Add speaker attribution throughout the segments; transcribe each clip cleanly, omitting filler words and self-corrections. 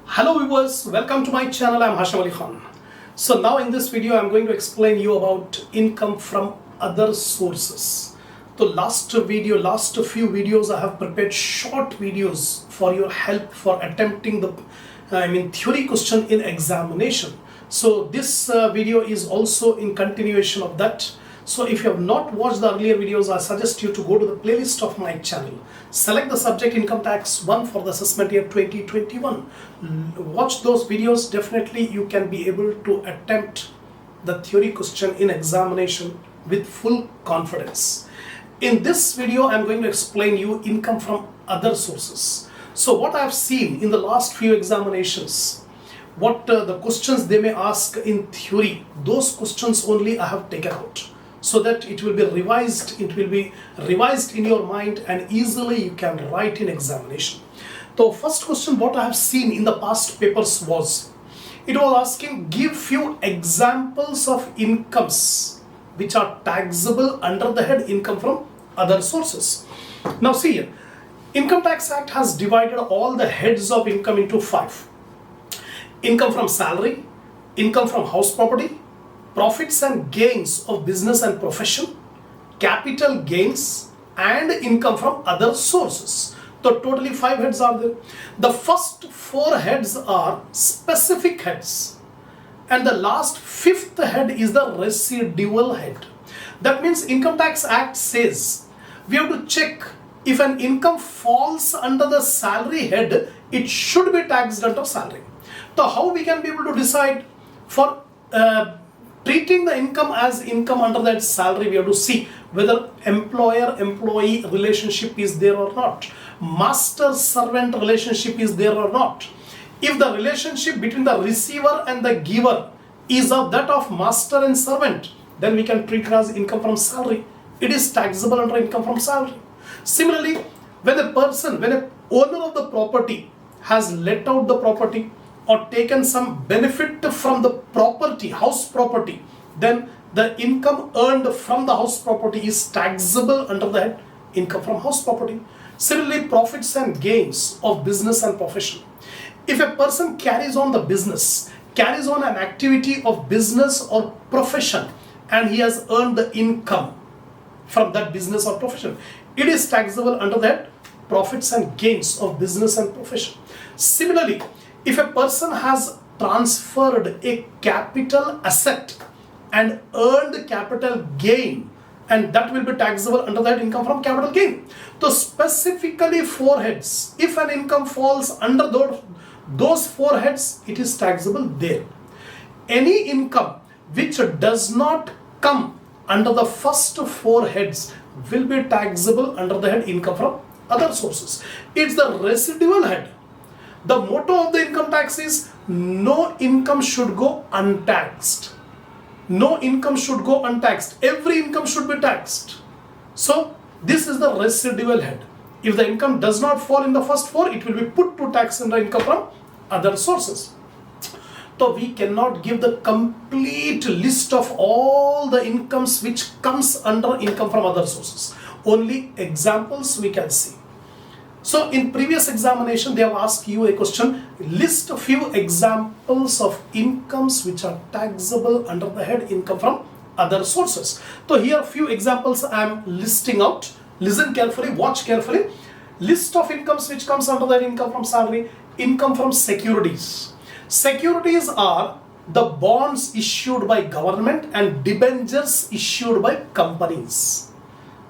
Speaker 1: Hello viewers, welcome to my channel. I'm Hasham Ali Khan. So now in this video I'm going to explain you about income from other sources. So last few videos I have prepared short videos for your help for attempting the theory question in examination. So this video is also in continuation of that. So if you have not watched the earlier videos, I suggest you to go to the playlist of my channel. Select the subject income tax 1 for the assessment year 2021. Watch those videos. Definitely you can be able to attempt the theory question in examination with full confidence. In this video, I am going to explain you income from other sources. So what I have seen in the last few examinations, what the questions they may ask in theory, those questions only I have taken out, so that it will be revised in your mind and easily you can write in examination. The first question what I have seen in the past papers was, it was asking give few examples of incomes which are taxable under the head income from other sources. Now see here, Income Tax Act has divided all the heads of income into 5. Income from salary, income from house property, profits and gains of business and profession, capital gains, and income from other sources. So totally 5 heads are there. The first 4 heads are specific heads, and the last 5th head is the residual head. That means Income Tax Act says we have to check if an income falls under the salary head, it should be taxed under salary. So how we can be able to decide for treating the income as income under that salary? We have to see whether employer-employee relationship is there or not, master-servant relationship is there or not. If the relationship between the receiver and the giver is of that of master and servant, then we can treat it as income from salary. It is taxable under income from salary. Similarly, when an owner of the property has let out the property or taken some benefit from the property, house property, then the income earned from the house property is taxable under that income from house property. Similarly, profits and gains of business and profession. If a person carries on the business, carries on an activity of business or profession, and he has earned the income from that business or profession, it is taxable under that profits and gains of business and profession. Similarly, if a person has transferred a capital asset and earned capital gain, and that will be taxable under that income from capital gain. So specifically 4 heads, if an income falls under those 4 heads, it is taxable there. Any income which does not come under the first 4 heads will be taxable under the head income from other sources. It's the residual head. The motto of the income tax is no income should go untaxed. No income should go untaxed. Every income should be taxed. So this is the residual head. If the income does not fall in the first 4, it will be put to tax under income from other sources. So we cannot give the complete list of all the incomes which comes under income from other sources. Only examples we can see. So in previous examination, they have asked you a question, list a few examples of incomes which are taxable under the head income from other sources. So here a few examples I am listing out. Listen carefully, watch carefully. List of incomes which comes under the income from salary. Income from securities. Securities are the bonds issued by government and debentures issued by companies.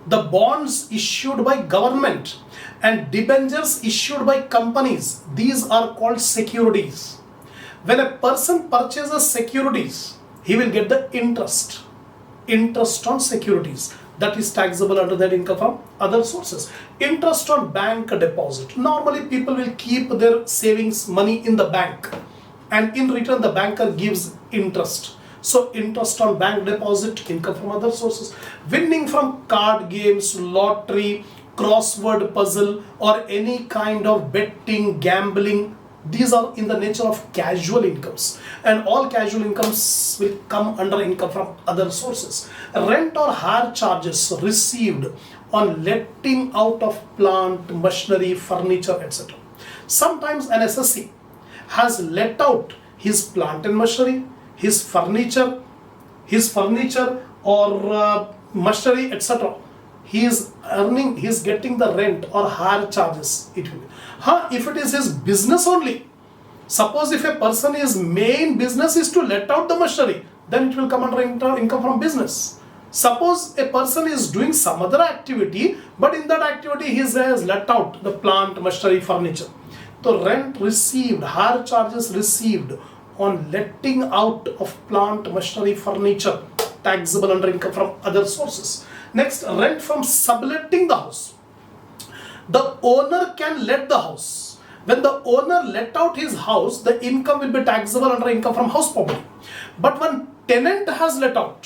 Speaker 1: The bonds issued by government and debentures issued by companies, these are called securities. When a person purchases securities, he will get the interest on securities. That is taxable under that income from other sources. Interest on bank deposit. Normally people will keep their savings money in the bank, and in return the banker gives interest. So interest on bank deposit, income from other sources. Winning from card games, lottery, crossword puzzle, or any kind of betting, gambling, these are in the nature of casual incomes, and all casual incomes will come under income from other sources. Rent or hire charges received on letting out of plant, machinery, furniture, etc. Sometimes an SSC has let out his plant and machinery, his furniture or machinery, etc., he is getting the rent or hire charges. It will. If it is his business only, suppose if a person his main business is to let out the machinery, then it will come under income from business. Suppose a person is doing some other activity, but in that activity he has let out the plant, machinery, furniture. So rent received, hire charges received on letting out of plant, machinery, furniture, taxable under income from other sources. Next, rent from subletting the house. The owner can let the house. When the owner let out his house, the income will be taxable under income from house property. But when tenant has let out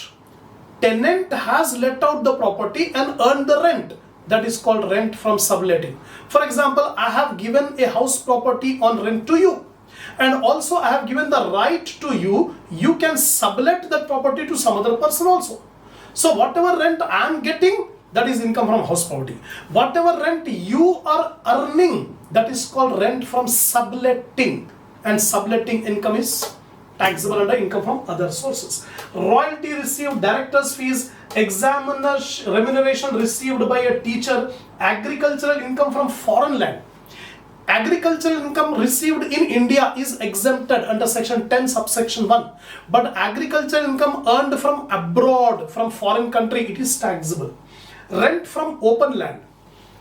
Speaker 1: the property and earned the rent, that is called rent from subletting. For example, I have given a house property on rent to you, and also I have given the right to you. You can sublet that property to some other person also. So whatever rent I am getting, that is income from house property. Whatever rent you are earning, that is called rent from subletting, and subletting income is taxable under income from other sources. Royalty received, director's fees, examiner's remuneration received by a teacher, agricultural income from foreign land. Agricultural income received in India is exempted under section 10 subsection 1, but agricultural income earned from abroad, from foreign country, it is taxable. Rent from open land.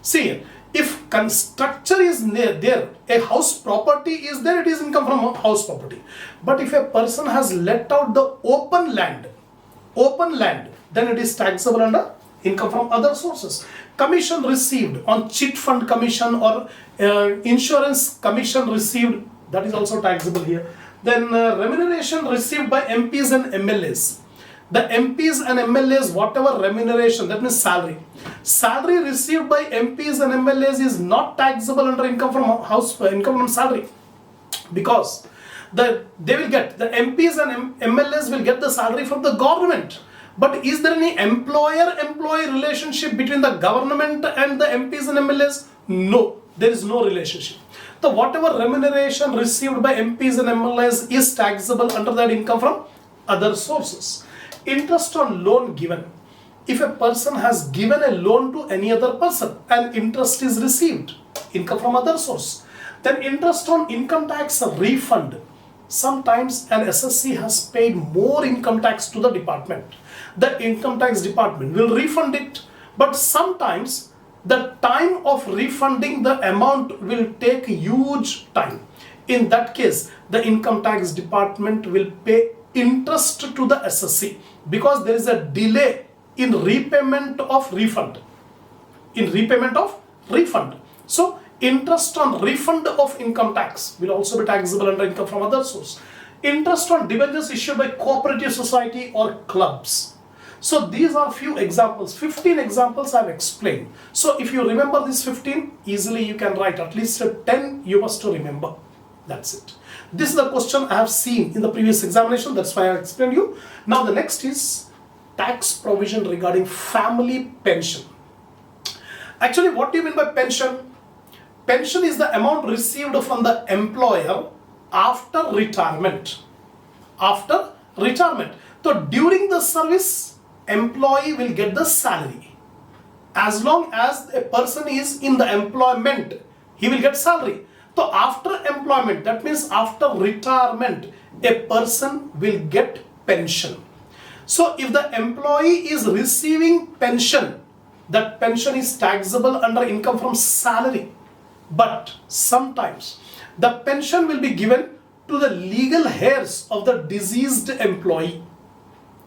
Speaker 1: See, if structure is there, a house property is there, it is income from house property. But if a person has let out the open land, then it is taxable under income from other sources. Commission received on chit fund commission or insurance commission received, that is also taxable here. Then remuneration received by MPs and MLAs. The MPs and MLAs, whatever remuneration, that means salary received by MPs and MLAs is not taxable under income from salary, because the MPs and MLAs will get the salary from the government. But is there any employer-employee relationship between the government and the MPs and MLAs? No, there is no relationship. So whatever remuneration received by MPs and MLAs is taxable under that income from other sources. Interest on loan given. If a person has given a loan to any other person and interest is received, income from other source. Then interest on income tax refund. Sometimes an SSC has paid more income tax to the department. The income tax department will refund it, but sometimes the time of refunding the amount will take huge time. In that case, the income tax department will pay interest to the SSC because there is a delay in repayment of refund. So interest on refund of income tax will also be taxable under income from other source. Interest on debentures issued by cooperative society or clubs. So these are few examples, 15 examples I have explained. So if you remember these 15, easily you can write at least 10 you must remember. That's it. This is the question I have seen in the previous examination, that's why I explained you. Now the next is tax provision regarding family pension. Actually, what do you mean by pension? Pension is the amount received from the employer after retirement. So during the service, employee will get the salary. As long as a person is in the employment, he will get salary. So after employment, that means after retirement, a person will get pension. So if the employee is receiving pension, that pension is taxable under income from salary. But sometimes the pension will be given to the legal heirs of the deceased employee.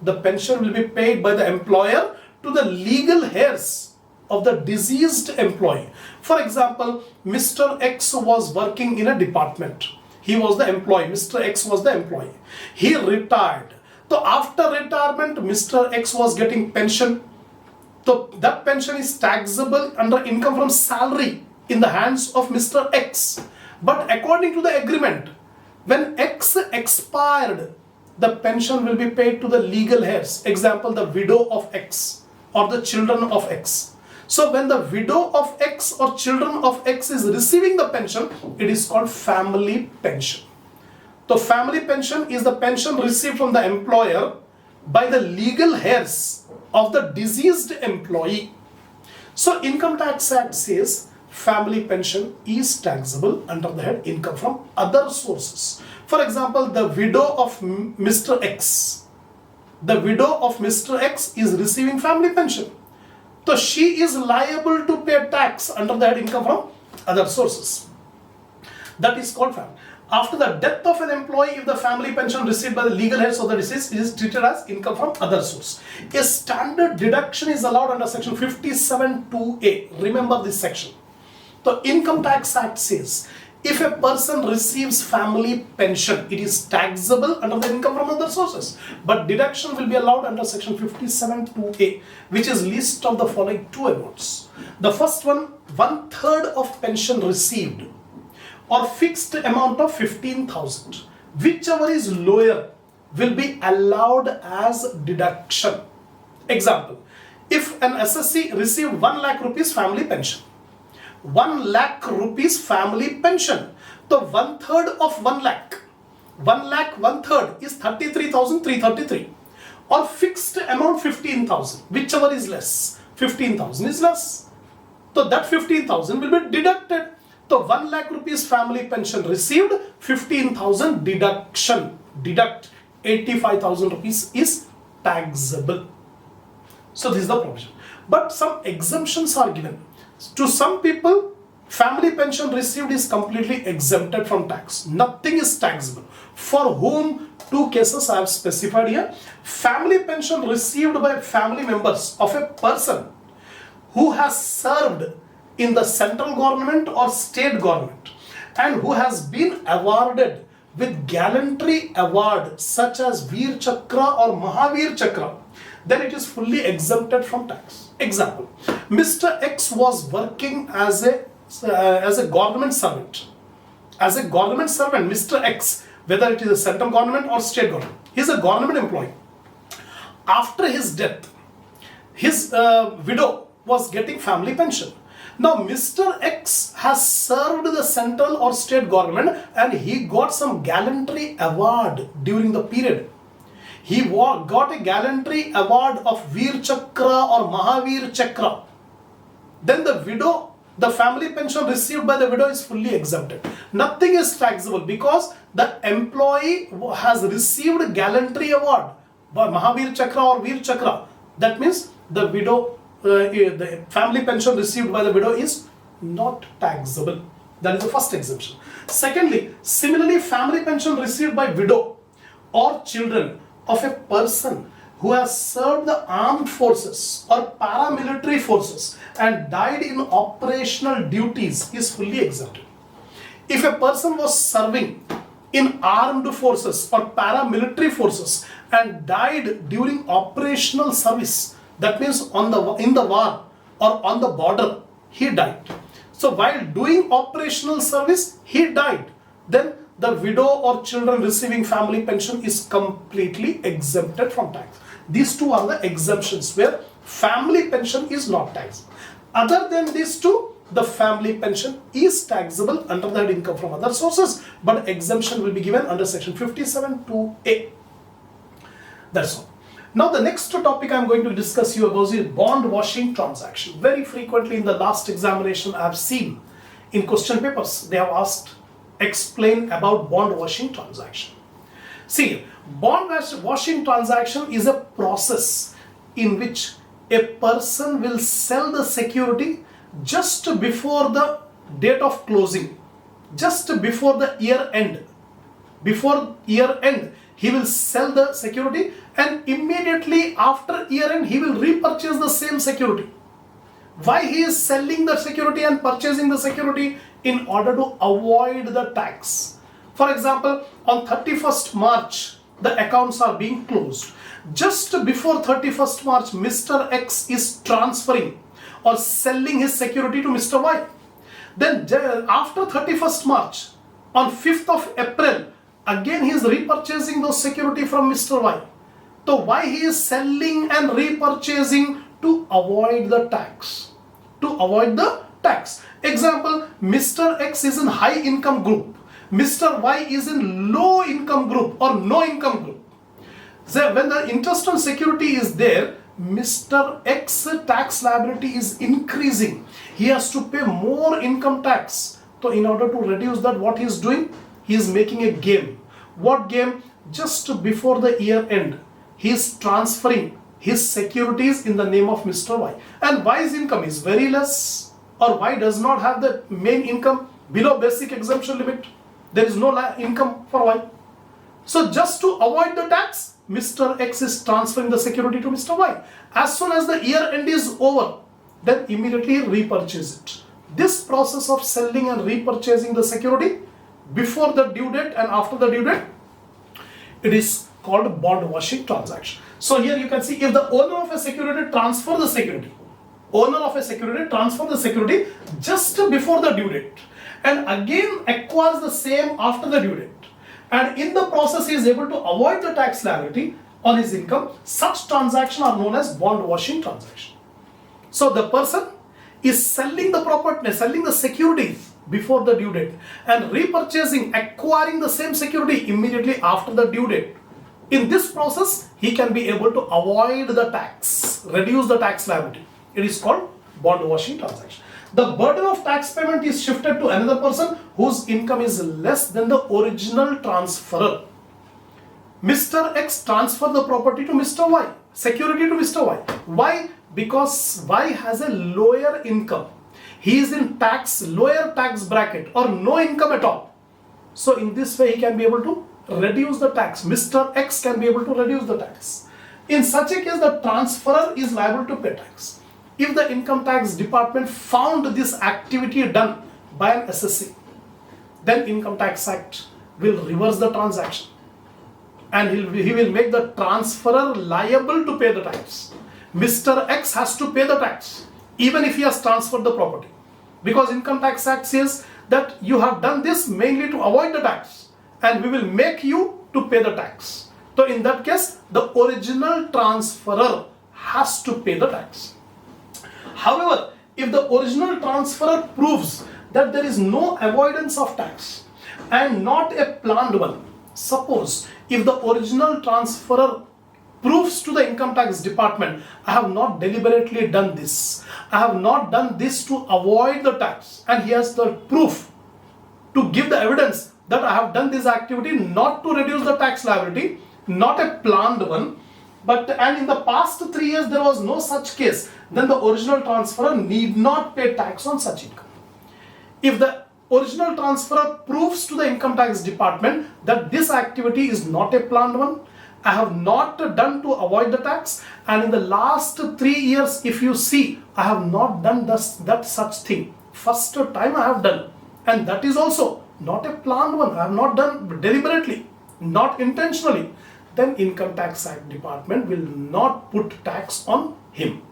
Speaker 1: The pension will be paid by the employer to the legal heirs of the deceased employee. For example, Mr. X was working in a department. He was the employee. Mr. X was the employee. He retired. So after retirement, Mr. X was getting pension. So that pension is taxable under income from salary in the hands of Mr. X. But according to the agreement, when X expired, the pension will be paid to the legal heirs. Example, the widow of X or the children of X. So when the widow of X or children of X is receiving the pension, it is called family pension. So family pension is the pension received from the employer by the legal heirs of the deceased employee. So Income Tax Act says family pension is taxable under the head income from other sources. For example, the widow of Mr. X. The widow of Mr. X is receiving family pension. So she is liable to pay tax under the head income from other sources. That is called family. After the death of an employee, if the family pension received by the legal heirs of the deceased is treated as income from other source. A standard deduction is allowed under section 57(2)(a). Remember this section. The Income Tax Act says, if a person receives family pension, it is taxable under the income from other sources. But deduction will be allowed under section 57(2)(a), which is list of the following two amounts. The first one, 1/3 of pension received or fixed amount of 15,000. Whichever is lower will be allowed as deduction. Example, if an SSC received 1 lakh rupees family pension, 1 lakh rupees family pension, so 1/3 of 1 lakh, 1 lakh 1/3 is 33,333, or fixed amount 15,000, whichever is less, 15,000 is less. So that 15,000 will be deducted. So 1 lakh rupees family pension received, 15,000 deduction, deduct 85,000 rupees is taxable. So this is the provision. But some exemptions are given. To some people, family pension received is completely exempted from tax. Nothing is taxable. For whom, two cases I have specified here. Family pension received by family members of a person who has served in the central government or state government and who has been awarded with gallantry award such as Veer Chakra or Mahavir Chakra, then it is fully exempted from tax. Example, Mr. X was working as a government servant. As a government servant, Mr. X, whether it is a central government or state government, he is a government employee. After his death, his widow was getting family pension. Now Mr. X has served the central or state government and he got some gallantry award during the period. He got a gallantry award of Veer Chakra or Mahavir Chakra. Then the widow, the family pension received by the widow is fully exempted. Nothing is taxable because the employee has received gallantry award by Mahavir Chakra or Veer Chakra. That means the widow, the family pension received by the widow is not taxable. That is the first exemption. Secondly, similarly, family pension received by widow or children of a person who has served the armed forces or paramilitary forces and died in operational duties is fully exempted. If a person was serving in armed forces or paramilitary forces and died during operational service, that means in the war or on the border, he died. So while doing operational service, he died. Then the widow or children receiving family pension is completely exempted from tax. These two are the exemptions where family pension is not taxable. Other than these two, the family pension is taxable under the income from other sources, but exemption will be given under section 57(2)(a). That's all. Now the next topic I am going to discuss you about is bond washing transaction. Very frequently in the last examination I have seen in question papers, they have asked, explain about bond washing transaction. See, bond washing transaction is a process in which a person will sell the security just before the date of closing, just before the year end. Before year end, he will sell the security and immediately after year end, he will repurchase the same security. Why he is selling the security and purchasing the security? In order to avoid the tax. For example, on 31st March, the accounts are being closed. Just before 31st March, Mr. X is transferring or selling his security to Mr. Y. Then after 31st March, on 5th of April, again he is repurchasing those security from Mr. Y. So why he is selling and repurchasing? To avoid the tax. To avoid the tax. Example, Mr. X is in high income group. Mr. Y is in low income group or no income group. So when the interest on security is there, Mr. X tax liability is increasing. He has to pay more income tax. So in order to reduce that, what he is doing? He is making a game. What game? Just before the year end, he is transferring his securities in the name of Mr. Y. And Y's income is very less, or Y does not have the main income below basic exemption limit. There is no income for Y. So just to avoid the tax, Mr. X is transferring the security to Mr. Y. As soon as the year end is over, then immediately repurchase it. This process of selling and repurchasing the security before the due date and after the due date, it is called bond washing transaction. So here you can see, if the owner of a security transfer the security, just before the due date and again acquires the same after the due date, and in the process he is able to avoid the tax liability on his income, such transactions are known as bond washing transaction. So the person is selling the property, selling the securities before the due date and repurchasing, acquiring the same security immediately after the due date. In this process, he can be able to avoid the tax, reduce the tax liability. It is called bond washing transaction. The burden of tax payment is shifted to another person whose income is less than the original transferor. Mr. X transferred the property to Mr. Y, security to Mr. Y. Why? Because Y has a lower income. He is in lower tax bracket or no income at all. So in this way he can be able to reduce the tax. Mr. X can be able to reduce the tax. In such a case, the transferor is liable to pay tax. If the income tax department found this activity done by an SSC, then Income Tax Act will reverse the transaction and he will make the transferor liable to pay the tax. Mr. X has to pay the tax even if he has transferred the property, because Income Tax Act says that you have done this mainly to avoid the tax and we will make you to pay the tax. So in that case, the original transferor has to pay the tax. However, if the original transferor proves that there is no avoidance of tax and not a planned one, suppose if the original transferor proves to the income tax department, I have not deliberately done this, I have not done this to avoid the tax, and he has the proof to give the evidence that I have done this activity not to reduce the tax liability, not a planned one, and in the past 3 years there was no such case, then the original transferor need not pay tax on such income. If the original transferor proves to the income tax department that this activity is not a planned one, I have not done to avoid the tax, and in the last 3 years if you see, I have not done that such thing, first time I have done, and that is also not a planned one, I have not done deliberately, not intentionally, then Income Tax Act department will not put tax on him.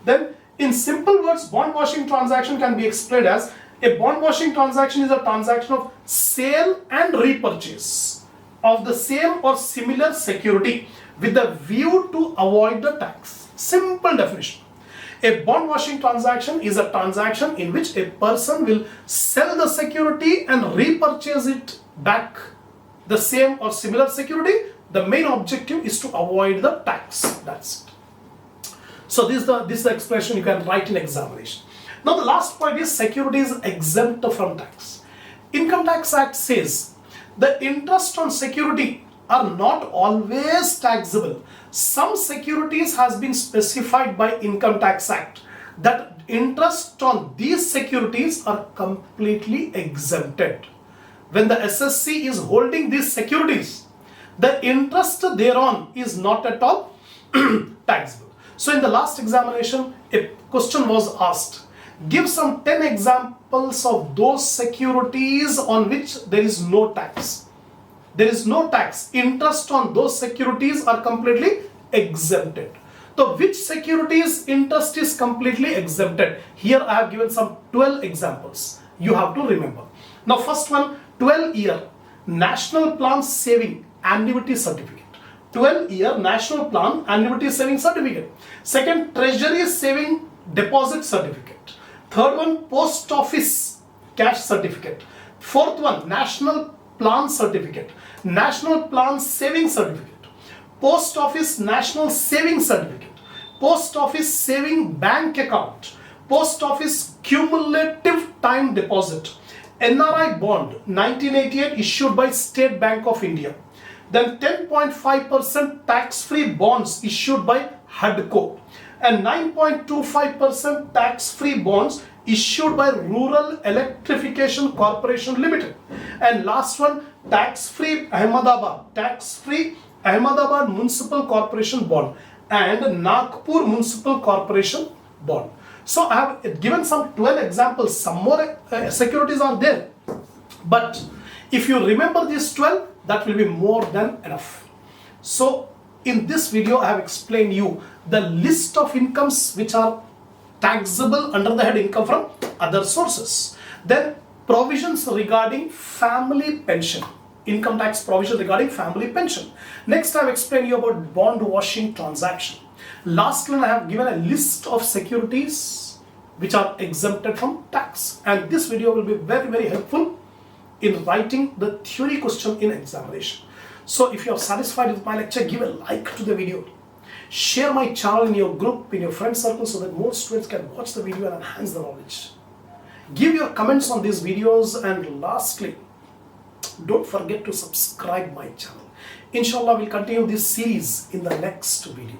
Speaker 1: Then in simple words, bond washing transaction can be explained as, a bond washing transaction is a transaction of sale and repurchase of the same or similar security with the view to avoid the tax. Simple definition. A bond washing transaction is a transaction in which a person will sell the security and repurchase it back, the same or similar security. The main objective is to avoid the tax. That's it. So this is the expression you can write in examination. Now the last point is securities exempt from tax. Income Tax Act says the interest on security are not always taxable. Some securities has been specified by Income Tax Act that interest on these securities are completely exempted. When the SSC is holding these securities, the interest thereon is not at all taxable. So in the last examination, a question was asked. Give some 10 examples of those securities on which there is no tax. There is no tax. Interest on those securities are completely exempted. So which securities interest is completely exempted? Here I have given some 12 examples. You have to remember. Now first one, 12-year National Plan Saving Annuity Certificate. 12-year National Plan Annuity Saving Certificate. Second, Treasury Saving Deposit Certificate. Third one, Post Office Cash Certificate. Fourth one, National Plan Certificate, National Plan Saving Certificate, Post Office National Saving Certificate, Post Office Saving Bank Account, Post Office Cumulative Time Deposit, NRI Bond 1988 issued by State Bank of India. Then 10.5% tax-free bonds issued by HUDCO and 9.25% tax-free bonds issued by Rural Electrification Corporation Limited. And last one, tax-free Ahmedabad Municipal Corporation Bond and Nagpur Municipal Corporation Bond. So I have given some 12 examples. Some more securities are there, but if you remember these 12, that will be more than enough. So in this video I have explained you the list of incomes which are taxable under the head income from other sources. Then provisions regarding family pension, income tax provision regarding family pension. Next I have explained you about bond washing transaction. Lastly, I have given a list of securities which are exempted from tax, and this video will be very helpful in writing the theory question in examination. So if you are satisfied with my lecture, give a like to the video. Share my channel in your group, in your friend circle, so that more students can watch the video and enhance their knowledge. Give your comments on these videos, and lastly, don't forget to subscribe my channel. Inshallah, we'll continue this series in the next video.